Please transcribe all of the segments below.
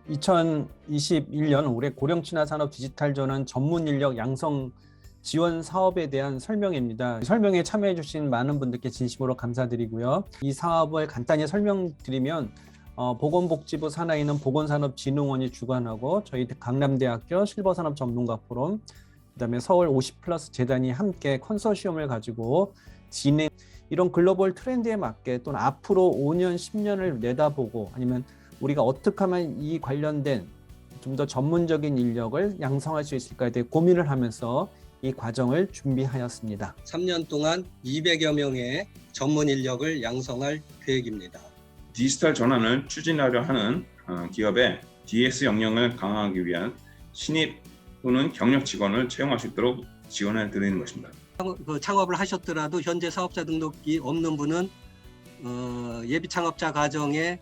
2021년 올해 고령친화산업 디지털 전환 전문 인력 양성 지원 사업에 대한 설명입니다. 설명에 참여해 주신 많은 분들께 진심으로 감사드리고요. 이 사업을 간단히 설명드리면 보건복지부 산하에 있는 보건산업진흥원이 주관하고 저희 강남대학교 실버산업전문가 포럼, 그다음에 서울 50플러스 재단이 함께 컨소시엄을 가지고 진행, 이런 글로벌 트렌드에 맞게 또는 앞으로 5년, 10년을 내다보고 아니면 우리가 어떻게 하면 이 관련된 좀 더 전문적인 인력을 양성할 수 있을까에 대해 고민을 하면서 이 과정을 준비하였습니다. 3년 동안 200여 명의 전문 인력을 양성할 계획입니다. 디지털 전환을 추진하려 하는 기업의 DS 역량을 강화하기 위한 신입 또는 경력 직원을 채용할 수 있도록 지원해 드리는 것입니다. 창업을 하셨더라도 현재 사업자 등록이 없는 분은 예비 창업자 과정에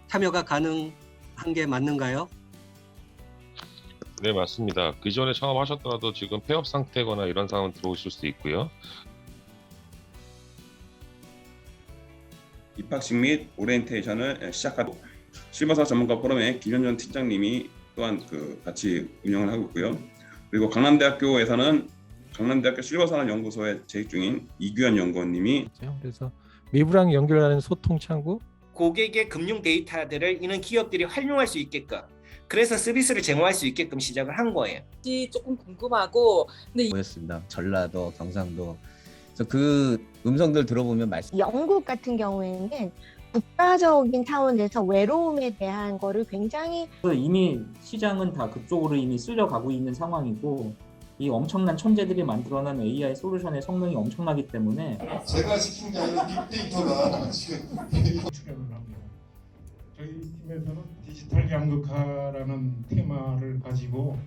참여가 가능한 게 맞는가요? 네, 맞습니다. 기존에 창업하셨더라도 지금 폐업 상태거나 이런 상황은 들어오실 수 있고요. 입학식 및 오리엔테이션을 시작하고 실버사 전문가 포럼의 김현준 팀장님이 또한 같이 운영을 하고 있고요. 그리고 강남대학교에서는 강남대학교 실버산업연구소에 재직 중인 이규현 연구원님이, 그래서 외부랑 연결하는 소통 창구, 고객의 금융 데이터들을 이런 기업들이 활용할 수 있게끔, 그래서 서비스를 제공할 수 있게끔 시작을 한 거예요. 조금 궁금하고, 근데 보였습니다. 전라도, 경상도. 그래서 그 음성들 들어보면 영국 같은 경우에는 국가적인 차원에서 외로움에 대한 거를 굉장히 이미 시장은 다 그쪽으로 이미 쓸려가고 있는 상황이고, 이 엄청난 천재들이 만들어낸 AI 솔루션의 성능이 엄청나기 때문에 제가 시킨 게 아니라 빅데이터가 지금 출연을 합니다. 저희 팀에서는 디지털 양극화라는 테마를 가지고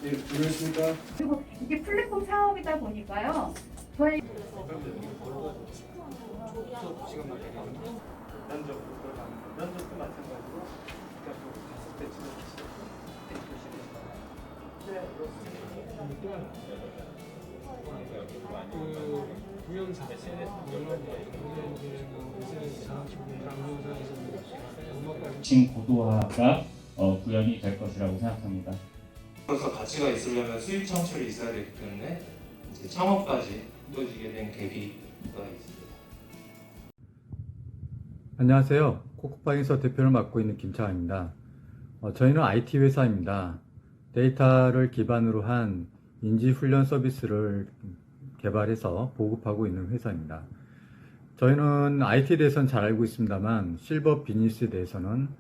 네, 안녕하십니까. 그리고 이게 플랫폼 사업이다 보니까요. 저희 면접도 마찬가지로 갔을 때 고도화가 구현이 될 것이라고 생각합니다. 그래서 가치가 있으려면 수익 창출이 있어야 되기 때문에 이제 창업까지 이어지게 된 계기가 있습니다. 안녕하세요. 코코파에서 대표를 맡고 있는 김창입니다. 저희는 IT 회사입니다. 데이터를 기반으로 한 인지훈련 서비스를 개발해서 보급하고 있는 회사입니다. 저희는 IT에 대해서는 잘 알고 있습니다만 실버 비즈니스에 대해서는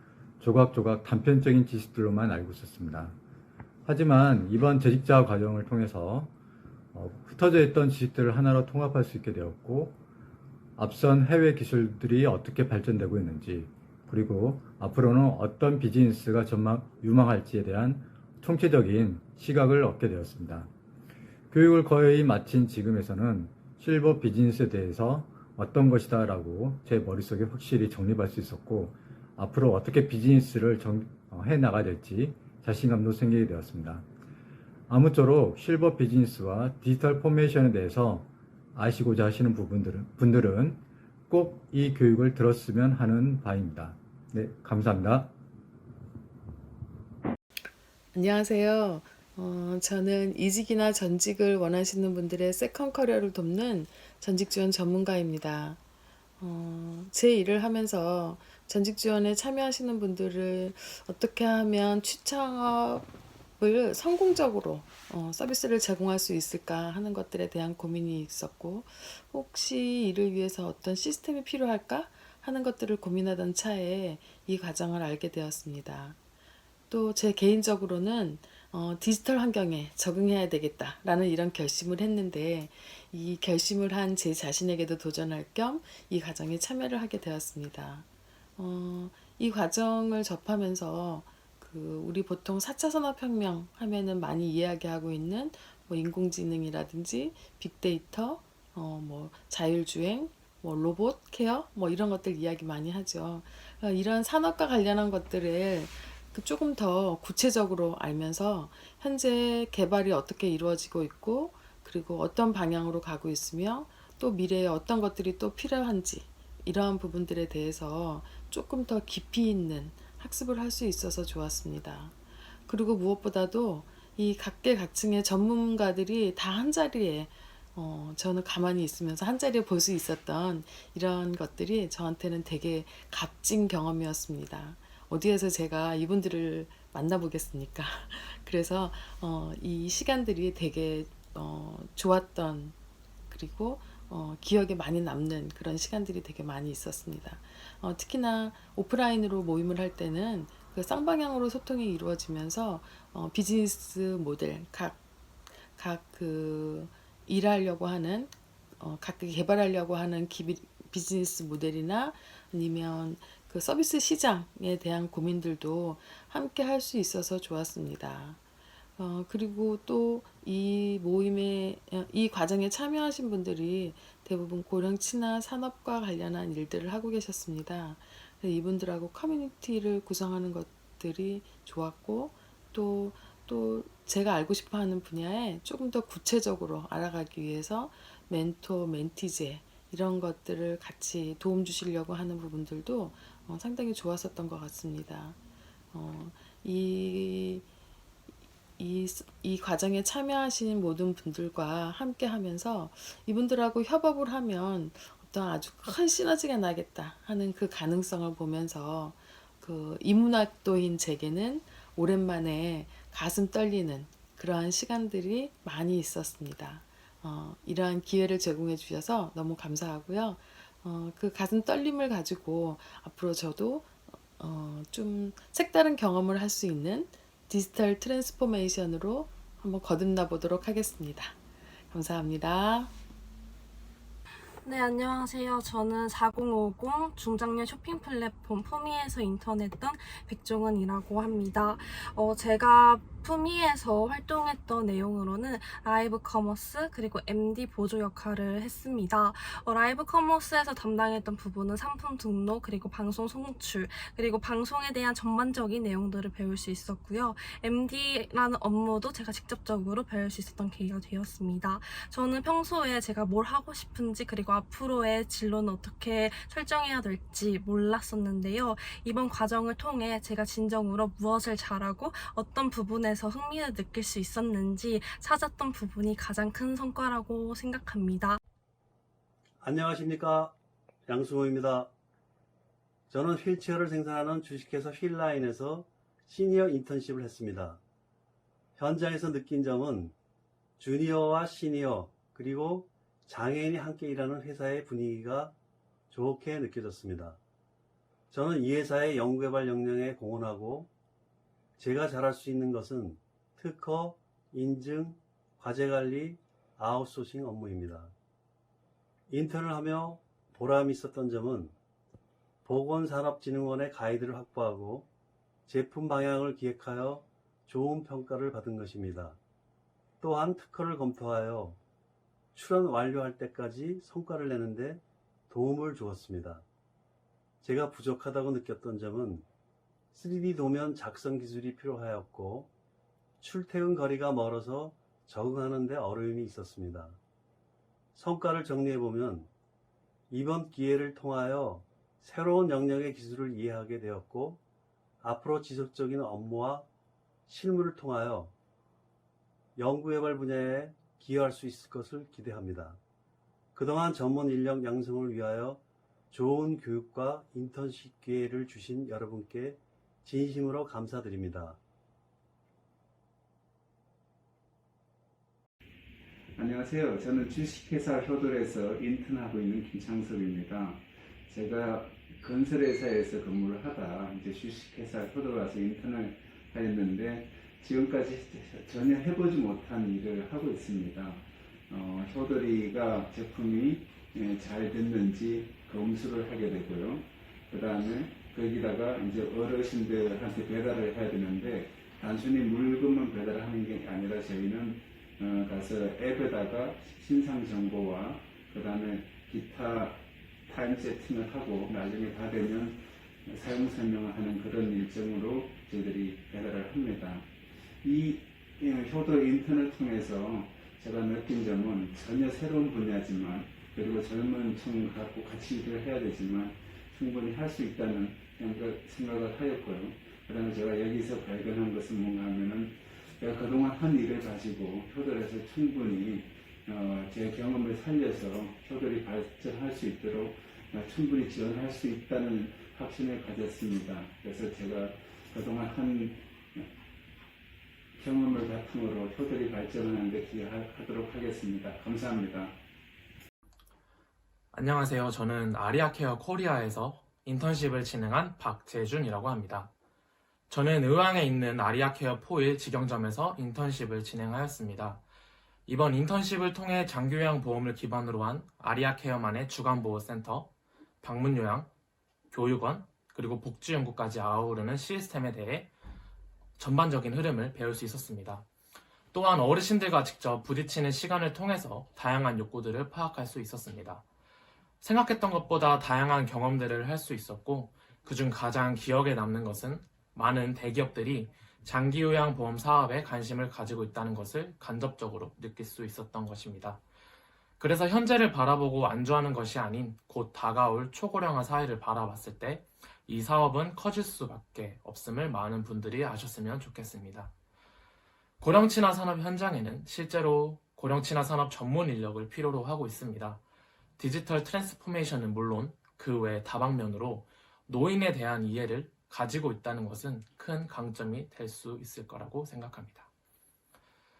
조각조각 단편적인 지식들로만 알고 있었습니다. 하지만 이번 재직자 과정을 통해서 흩어져 있던 지식들을 하나로 통합할 수 있게 되었고, 앞선 해외 기술들이 어떻게 발전되고 있는지, 그리고 앞으로는 어떤 비즈니스가 유망할지에 대한 총체적인 시각을 얻게 되었습니다. 교육을 거의 마친 지금에서는 실버 비즈니스에 대해서 어떤 것이다 라고 제 머릿속에 확실히 정립할 수 있었고, 앞으로 어떻게 비즈니스를 해나가야 될지 자신감도 생기게 되었습니다. 아무쪼록 실버 비즈니스와 디지털 포메이션에 대해서 아시고자 하시는 분들은 꼭 이 교육을 들었으면 하는 바입니다. 네, 감사합니다. 안녕하세요. 저는 이직이나 전직을 원하시는 분들의 세컨 커리어를 돕는 전직 지원 전문가입니다. 제 일을 하면서 전직 지원에 참여하시는 분들을 어떻게 하면 취창업을 성공적으로 서비스를 제공할 수 있을까 하는 것들에 대한 고민이 있었고, 혹시 이를 위해서 어떤 시스템이 필요할까 하는 것들을 고민하던 차에 이 과정을 알게 되었습니다. 또 제 개인적으로는 디지털 환경에 적응해야 되겠다라는 이런 결심을 했는데, 이 결심을 한 제 자신에게도 도전할 겸 이 과정에 참여를 하게 되었습니다. 이 과정을 접하면서 우리 보통 4차 산업혁명 하면은 많이 이야기하고 있는 뭐 인공지능이라든지 빅데이터, 뭐 자율주행, 뭐 로봇 케어, 뭐 이런 것들 이야기 많이 하죠. 이런 산업과 관련한 것들을 조금 더 구체적으로 알면서 현재 개발이 어떻게 이루어지고 있고, 그리고 어떤 방향으로 가고 있으며, 또 미래에 어떤 것들이 또 필요한지, 이러한 부분들에 대해서 조금 더 깊이 있는 학습을 할 수 있어서 좋았습니다. 그리고 무엇보다도 이 각계각층의 전문가들이 다 한자리에 저는 가만히 있으면서 한자리에 볼 수 있었던 이런 것들이 저한테는 되게 값진 경험이었습니다. 어디에서 제가 이분들을 만나보겠습니까? 그래서 이 시간들이 되게 좋았던, 그리고 기억에 많이 남는 그런 시간들이 되게 많이 있었습니다. 특히나 오프라인으로 모임을 할 때는 그 쌍방향으로 소통이 이루어지면서 비즈니스 모델, 각 일하려고 하는, 각 개발하려고 하는 비즈니스 모델이나 아니면 그 서비스 시장에 대한 고민들도 함께 할 수 있어서 좋았습니다. 그리고 또 이 과정에 참여하신 분들이 대부분 고령층이나 산업과 관련한 일들을 하고 계셨습니다. 이분들하고 커뮤니티를 구성하는 것들이 좋았고, 또 제가 알고 싶어 하는 분야에 조금 더 구체적으로 알아가기 위해서 멘토, 멘티제 이런 것들을 같이 도움 주시려고 하는 부분들도 상당히 좋았었던 것 같습니다. 이 과정에 참여하신 모든 분들과 함께 하면서 이분들하고 협업을 하면 어떤 아주 큰 시너지가 나겠다 하는 그 가능성을 보면서 이문학도인 제게는 오랜만에 가슴 떨리는 그러한 시간들이 많이 있었습니다. 이러한 기회를 제공해 주셔서 너무 감사하고요. 그 가슴 떨림을 가지고 앞으로 저도 좀 색다른 경험을 할 수 있는 디지털 트랜스포메이션으로 한번 거듭나 보도록 하겠습니다. 감사합니다. 네, 안녕하세요. 저는 4050 중장년 쇼핑 플랫폼 푸미에서 인턴했던 백종은이라고 합니다. 제가 푸미에서 활동했던 내용으로는 라이브 커머스 그리고 MD 보조 역할을 했습니다. 라이브 커머스에서 담당했던 부분은 상품 등록 그리고 방송 송출 그리고 방송에 대한 전반적인 내용들을 배울 수 있었고요. MD라는 업무도 제가 직접적으로 배울 수 있었던 계기가 되었습니다. 저는 평소에 제가 뭘 하고 싶은지 그리고 앞으로의 진로는 어떻게 설정해야 될지 몰랐었는데요. 이번 과정을 통해 제가 진정으로 무엇을 잘하고 어떤 부분에서 흥미를 느낄 수 있었는지 찾았던 부분이 가장 큰 성과라고 생각합니다. 안녕하십니까, 양승호입니다. 저는 휠체어를 생산하는 주식회사 휠라인에서 시니어 인턴십을 했습니다. 현장에서 느낀 점은 주니어와 시니어 그리고 장애인이 함께 일하는 회사의 분위기가 좋게 느껴졌습니다. 저는 이 회사의 연구개발 역량에 공헌하고 제가 잘할 수 있는 것은 특허, 인증, 과제관리, 아웃소싱 업무입니다. 인턴을 하며 보람이 있었던 점은 보건산업진흥원의 가이드를 확보하고 제품 방향을 기획하여 좋은 평가를 받은 것입니다. 또한 특허를 검토하여 출원 완료할 때까지 성과를 내는데 도움을 주었습니다. 제가 부족하다고 느꼈던 점은 3D 도면 작성 기술이 필요하였고 출퇴근 거리가 멀어서 적응하는 데 어려움이 있었습니다. 성과를 정리해보면 이번 기회를 통하여 새로운 영역의 기술을 이해하게 되었고 앞으로 지속적인 업무와 실무를 통하여 연구개발 분야에 기여할 수 있을 것을 기대합니다. 그동안 전문 인력 양성을 위하여 좋은 교육과 인턴십 기회를 주신 여러분께 진심으로 감사드립니다. 안녕하세요. 저는 주식회사 효돌에서 인턴하고 있는 김창섭입니다. 제가 건설회사에서 근무를 하다 이제 주식회사 효돌 와서 인턴을 하였는데 지금까지 전혀 해보지 못한 일을 하고 있습니다. 효돌이가 제품이 잘 됐는지 검수를 하게 되고요. 그 다음에 거기다가 이제 어르신들한테 배달을 해야 되는데 단순히 물건만 배달하는 게 아니라 저희는 가서 앱에다가 신상 정보와 그 다음에 기타 타임 세팅을 하고 나중에 다 되면 사용 설명을 하는 그런 일정으로 저희들이 배달을 합니다. 이 효도 인턴을 통해서 제가 느낀 점은 전혀 새로운 분야지만 그리고 젊은 층하고 같이 일을 해야 되지만 충분히 할 수 있다는 생각을 하였고요. 그 다음에 제가 여기서 발견한 것은 뭔가 하면은 제가 그동안 한 일을 가지고 효도에서 충분히 제 경험을 살려서 효도를 발전할 수 있도록 충분히 지원할 수 있다는 확신을 가졌습니다. 그래서 제가 그동안 한 경험을 바탕으로 효도를 발전하는 데 기여하도록 하겠습니다. 감사합니다. 안녕하세요. 저는 아리아케어 코리아에서 인턴십을 진행한 박재준이라고 합니다. 저는 의왕에 있는 아리아케어 포일 직영점에서 인턴십을 진행하였습니다. 이번 인턴십을 통해 장기요양 보험을 기반으로 한 아리아케어만의 주간보호센터, 방문요양, 교육원, 그리고 복지연구까지 아우르는 시스템에 대해 전반적인 흐름을 배울 수 있었습니다. 또한 어르신들과 직접 부딪히는 시간을 통해서 다양한 욕구들을 파악할 수 있었습니다. 생각했던 것보다 다양한 경험들을 할 수 있었고 그중 가장 기억에 남는 것은 많은 대기업들이 장기요양보험 사업에 관심을 가지고 있다는 것을 간접적으로 느낄 수 있었던 것입니다. 그래서 현재를 바라보고 안주하는 것이 아닌 곧 다가올 초고령화 사회를 바라봤을 때 이 사업은 커질 수밖에 없음을 많은 분들이 아셨으면 좋겠습니다. 고령친화 산업 현장에는 실제로 고령친화 산업 전문 인력을 필요로 하고 있습니다. 디지털 트랜스포메이션은 물론 그 외 다방면으로 노인에 대한 이해를 가지고 있다는 것은 큰 강점이 될 수 있을 거라고 생각합니다.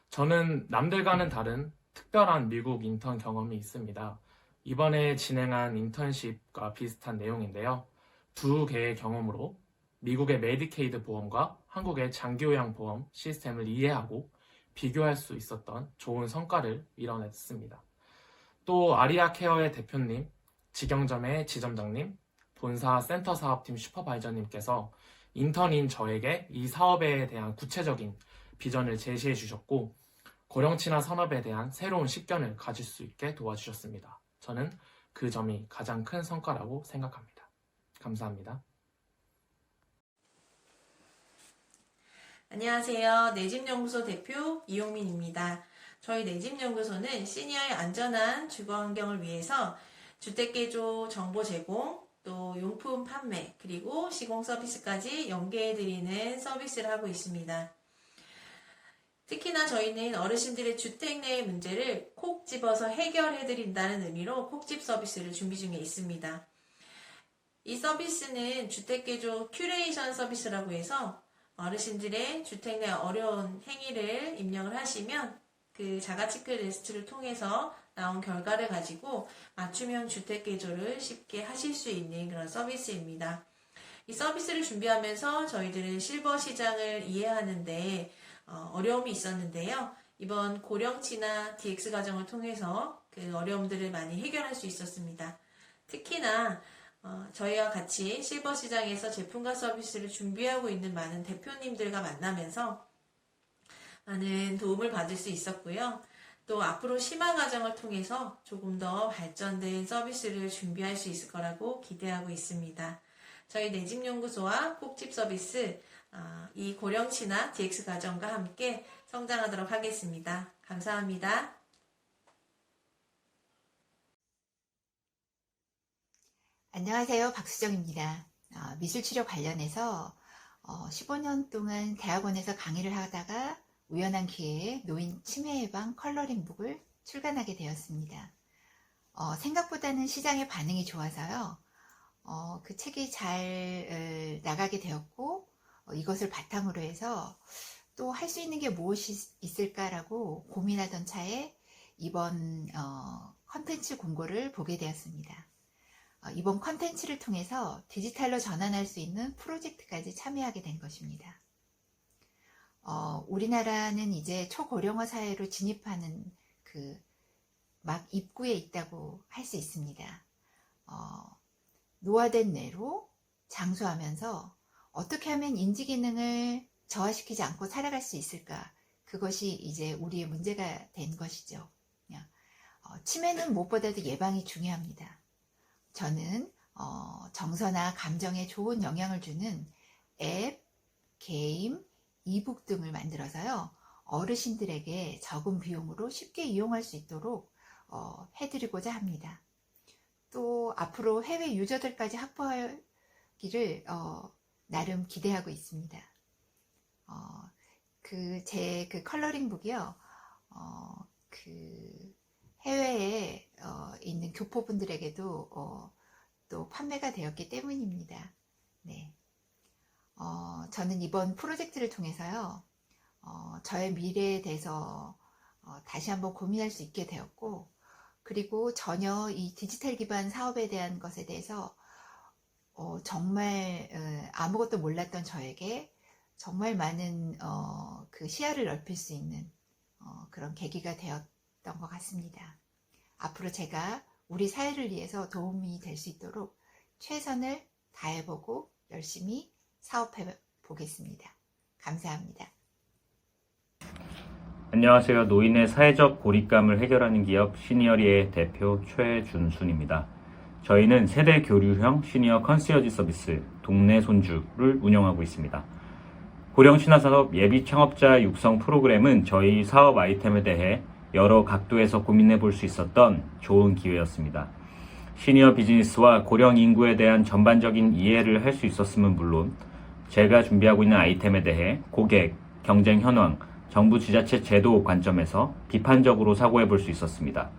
저는 남들과는 다른 특별한 미국 인턴 경험이 있습니다. 이번에 진행한 인턴십과 비슷한 내용인데요. 두 개의 경험으로 미국의 메디케이드 보험과 한국의 장기요양보험 시스템을 이해하고 비교할 수 있었던 좋은 성과를 이뤄냈습니다. 또 아리아케어의 대표님, 직영점의 지점장님, 본사 센터 사업팀 슈퍼바이저님께서 인턴인 저에게 이 사업에 대한 구체적인 비전을 제시해 주셨고 고령친화 산업에 대한 새로운 식견을 가질 수 있게 도와주셨습니다. 저는 그 점이 가장 큰 성과라고 생각합니다. 감사합니다. 안녕하세요. 내집연구소 대표 이용민입니다. 저희 내집연구소는 시니어의 안전한 주거 환경을 위해서 주택개조 정보 제공, 또 용품 판매, 그리고 시공 서비스까지 연계해드리는 서비스를 하고 있습니다. 특히나 저희는 어르신들의 주택 내의 문제를 콕 집어서 해결해드린다는 의미로 콕집 서비스를 준비 중에 있습니다. 이 서비스는 주택개조 큐레이션 서비스라고 해서 어르신들의 주택 내 어려운 행위를 입력을 하시면 그 자가 체크리스트를 통해서 나온 결과를 가지고 맞춤형 주택개조를 쉽게 하실 수 있는 그런 서비스입니다. 이 서비스를 준비하면서 저희들은 실버 시장을 이해하는데 어려움이 있었는데요. 이번 고령친화 DX 과정을 통해서 그 어려움들을 많이 해결할 수 있었습니다. 특히나 저희와 같이 실버 시장에서 제품과 서비스를 준비하고 있는 많은 대표님들과 만나면서 많은 도움을 받을 수 있었고요. 또 앞으로 심화 과정을 통해서 조금 더 발전된 서비스를 준비할 수 있을 거라고 기대하고 있습니다. 저희 내집연구소와 콕집 서비스 이 고령친화 DX 과정과 함께 성장하도록 하겠습니다. 감사합니다. 안녕하세요. 박수정입니다. 미술치료 관련해서 15년 동안 대학원에서 강의를 하다가 우연한 기회에 노인 치매 예방 컬러링북을 출간하게 되었습니다. 생각보다는 시장의 반응이 좋아서요. 그 책이 잘 나가게 되었고 이것을 바탕으로 해서 또 할 수 있는 게 무엇이 있을까라고 고민하던 차에 이번 컨텐츠 공고를 보게 되었습니다. 이번 컨텐츠를 통해서 디지털로 전환할 수 있는 프로젝트까지 참여하게 된 것입니다. 우리나라는 이제 초고령화 사회로 진입하는 그 막 입구에 있다고 할 수 있습니다. 노화된 뇌로 장수하면서 어떻게 하면 인지 기능을 저하시키지 않고 살아갈 수 있을까? 그것이 이제 우리의 문제가 된 것이죠. 치매는 무엇보다도 예방이 중요합니다. 저는 정서나 감정에 좋은 영향을 주는 앱, 게임, 이북 등을 만들어서요. 어르신들에게 적은 비용으로 쉽게 이용할 수 있도록 해드리고자 합니다. 또 앞으로 해외 유저들까지 확보하기를 나름 기대하고 있습니다. 제 컬러링 북이요. 해외에 있는 교포분들에게도 또 판매가 되었기 때문입니다. 네. 저는 이번 프로젝트를 통해서요. 저의 미래에 대해서 다시 한번 고민할 수 있게 되었고, 그리고 전혀 이 디지털 기반 사업에 대한 것에 대해서 정말 아무것도 몰랐던 저에게 정말 많은 그 시야를 넓힐 수 있는 그런 계기가 되었던 것 같습니다. 앞으로 제가 우리 사회를 위해서 도움이 될 수 있도록 최선을 다해보고 열심히 사업해 보겠습니다. 감사합니다. 안녕하세요. 노인의 사회적 고립감을 해결하는 기업 시니어리의 대표 최준순입니다. 저희는 세대 교류형 시니어 컨시어지 서비스 동네 손주를 운영하고 있습니다. 고령 친화산업 예비 창업자 육성 프로그램은 저희 사업 아이템에 대해 여러 각도에서 고민해 볼 수 있었던 좋은 기회였습니다. 시니어 비즈니스와 고령 인구에 대한 전반적인 이해를 할 수 있었음은 물론 제가 준비하고 있는 아이템에 대해 고객, 경쟁 현황, 정부 지자체 제도 관점에서 비판적으로 사고해 볼 수 있었습니다.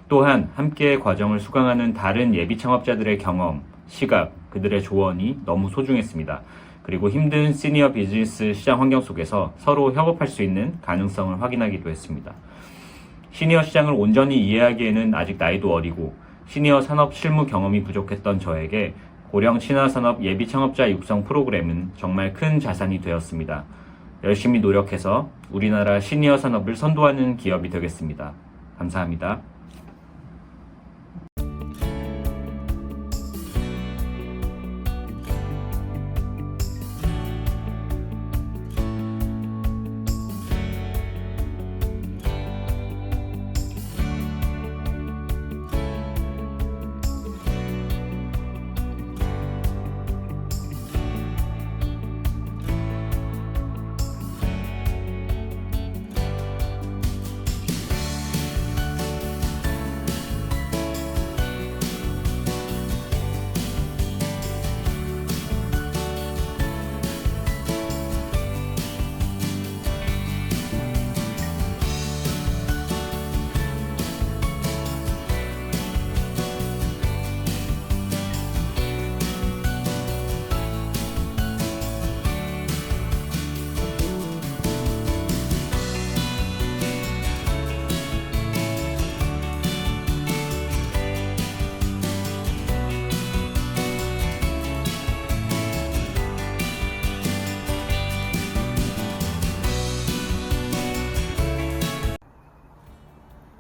또한 함께 과정을 수강하는 다른 예비 창업자들의 경험, 시각, 그들의 조언이 너무 소중했습니다. 그리고 힘든 시니어 비즈니스 시장 환경 속에서 서로 협업할 수 있는 가능성을 확인하기도 했습니다. 시니어 시장을 온전히 이해하기에는 아직 나이도 어리고 시니어 산업 실무 경험이 부족했던 저에게 고령 친화 산업 예비 창업자 육성 프로그램은 정말 큰 자산이 되었습니다. 열심히 노력해서 우리나라 시니어 산업을 선도하는 기업이 되겠습니다. 감사합니다.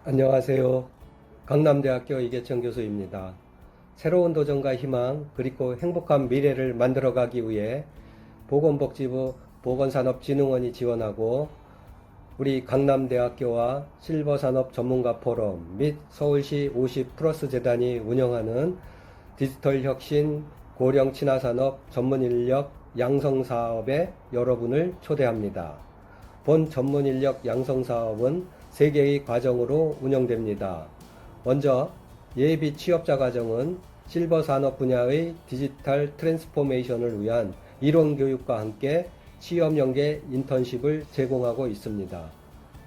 안녕하세요. 강남대학교 이계천 교수입니다. 새로운 도전과 희망 그리고 행복한 미래를 만들어가기 위해 보건복지부 보건산업진흥원이 지원하고 우리 강남대학교와 실버산업 전문가 포럼 및 서울시 50플러스 재단이 운영하는 디지털 혁신 고령 친화산업 전문인력 양성사업에 여러분을 초대합니다. 본 전문인력 양성사업은 3개의 과정으로 운영됩니다. 먼저 예비 취업자 과정은 실버 산업 분야의 디지털 트랜스포메이션을 위한 이론 교육과 함께 취업 연계 인턴십을 제공하고 있습니다.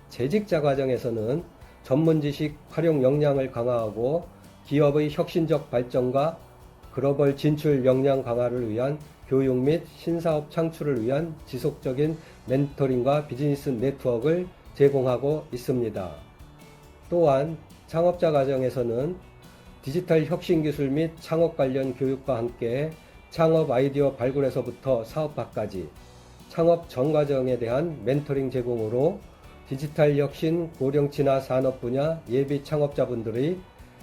재직자 과정에서는 전문 지식 활용 역량을 강화하고 기업의 혁신적 발전과 글로벌 진출 역량 강화를 위한 교육 및 신사업 창출을 위한 지속적인 멘토링과 비즈니스 네트워크를 제공하고 있습니다. 또한 창업자 과정에서는 디지털 혁신 기술 및 창업 관련 교육과 함께 창업 아이디어 발굴에서부터 사업화까지 창업 전 과정에 대한 멘토링 제공으로 디지털 혁신 고령 친화 산업 분야 예비 창업자분들의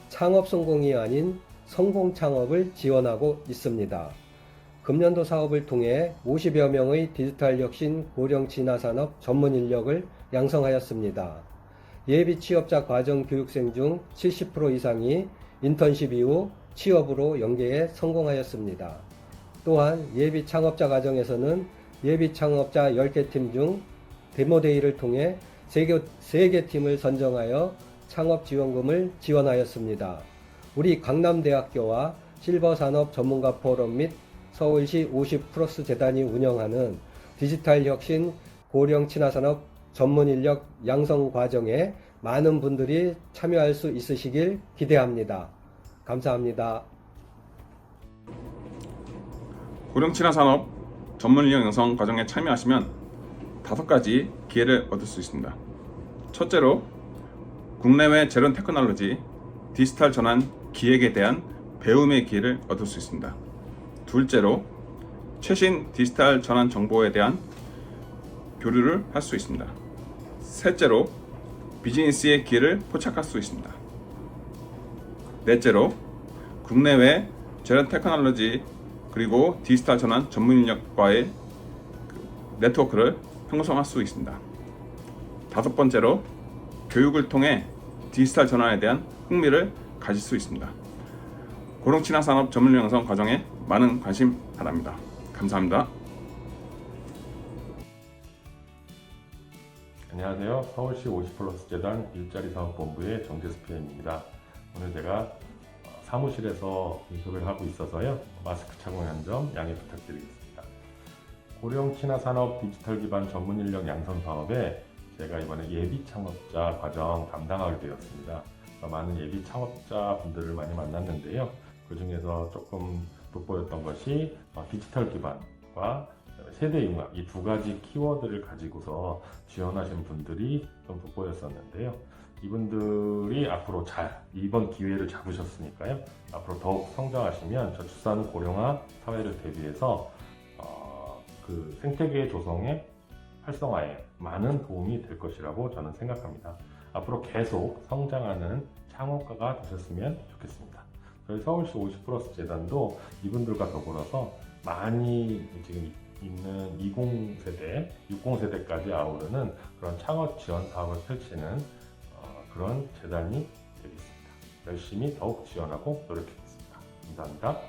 창업 성공이 아닌 성공 창업을 지원하고 있습니다. 금년도 사업을 통해 50여 명의 디지털 혁신 고령 진화산업 전문 인력을 양성하였습니다. 예비 취업자 과정 교육생 중 70% 이상이 인턴십 이후 취업으로 연계에 성공하였습니다. 또한 예비 창업자 과정에서는 예비 창업자 10개 팀 중 데모데이를 통해 3개 팀을 선정하여 창업 지원금을 지원하였습니다. 우리 강남대학교와 실버산업 전문가 포럼 및 서울시 50플러스 재단이 운영하는 디지털 혁신 고령 친화산업 전문 인력 양성 과정에 많은 분들이 참여할 수 있으시길 기대합니다. 감사합니다. 고령 친화산업 전문 인력 양성 과정에 참여하시면 5가지 기회를 얻을 수 있습니다. 첫째로 국내외 제로 테크놀로지 디지털 전환 기획에 대한 배움의 기회를 얻을 수 있습니다. 둘째로 최신 디지털 전환 정보에 대한 교류를 할 수 있습니다. 셋째로 비즈니스의 기회를 포착할 수 있습니다. 넷째로 국내외 제로 테크놀로지 그리고 디지털 전환 전문 인력과의 네트워크를 형성할 수 있습니다. 5번째로 교육을 통해 디지털 전환에 대한 흥미를 가질 수 있습니다. 고령 친화산업 전문 인력 양성 과정에 많은 관심 바랍니다. 감사합니다. 안녕하세요. 서울시 50플러스 재단 일자리 사업본부의 정재수 PM입니다. 오늘 제가 사무실에서 인터뷰를 하고 있어서요. 마스크 착용한 점 양해 부탁드리겠습니다. 고령 친화산업 디지털 기반 전문 인력 양성 사업에 제가 이번에 예비 창업자 과정 담당하게 되었습니다. 많은 예비 창업자 분들을 많이 만났는데요. 그 중에서 조금 돋보였던 것이 디지털 기반과 세대 융합 이 2가지 키워드를 가지고서 지원하신 분들이 좀 돋보였었는데요. 이분들이 앞으로 이번 기회를 잡으셨으니까요. 앞으로 더욱 성장하시면 저출산 후 고령화 사회를 대비해서 그 생태계 조성에 활성화에 많은 도움이 될 것이라고 저는 생각합니다. 앞으로 계속 성장하는 창업가가 되셨으면 좋겠습니다. 저희 서울시 50플러스 재단도 이분들과 더불어서 많이 지금 있는 20세대, 60세대까지 아우르는 그런 창업 지원 사업을 펼치는 그런 재단이 되겠습니다. 열심히 더욱 지원하고 노력하겠습니다. 감사합니다.